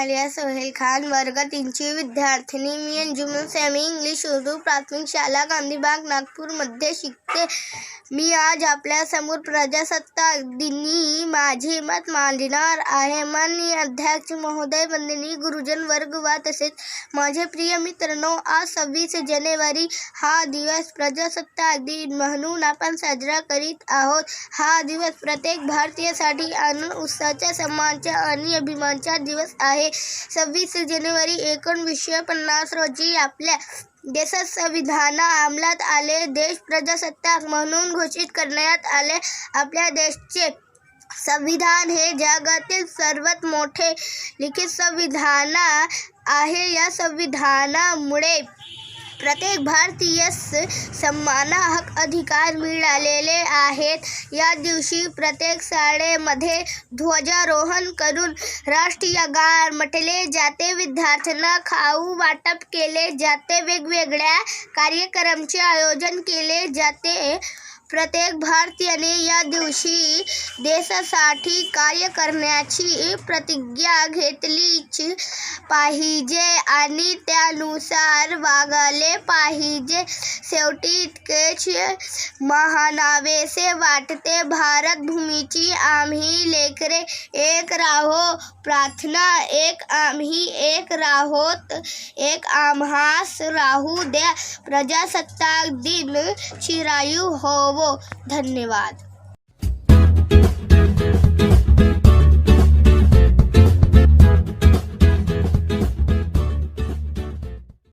आलिया सोहेल खान, वर्ग 3ची विद्यार्थिनी. मी अंजुमन semi English Urdu प्राथमिक शाळा गांधीबाग नागपूरमध्ये शिकते. मी आज आपल्या समोर प्रजासत्ताक दिनी माझे मत मांडणार आहे. माननीय अध्यक्ष महोदय, वंदनीय गुरुजन वर्ग व तसेच माझे प्रिय मित्रांनो, आज 26 जानेवारी हा दिवस प्रजासत्ताक दिन म्हणून आपण साजरा करीत आहोत. हा दिवस प्रत्येक भारतीयासाठी आनंद, उत्साहाच्या, सन्मानाच्या आणि अभिमानाचा दिवस आहे. 26 जानेवारी 1950 रोजी आपल्या देशात संविधान अंमलात आले. देश प्रजासत्ताक म्हणून घोषित करण्यात आले. आपल्या देशाचे संविधान हे जगातील सर्वात मोठे लिखित संविधान आहे. या संविधानामुळे प्रत्येक भारतीयास समान हक्क अधिकार मिळालेले आहेत. या दिवशी प्रत्येक शाळेमध्ये ध्वजारोहण करून राष्ट्रीय गान म्हटले जाते. विद्यार्थ्यांना खाऊ वाटप केले जाते. वेगवेगळ्या कार्यक्रमांचे आयोजन केले जाते. प्रत्येक भारतीयाने या दिवशी देशासाठी कार्य करण्याची प्रतिज्ञा घेतलीच पाहिजे आणि त्यानुसार वागले पाहिजे. शेवटी इतकेच म्हणावेसे वाटते, भारत भूमीची आम्ही लेकरे एक राहो. प्रार्थना, एक आम्ही एक राहोत, एक आम्हास राहू द्या. प्रजासत्ताक दिन चिरायू होवो. धन्यवाद.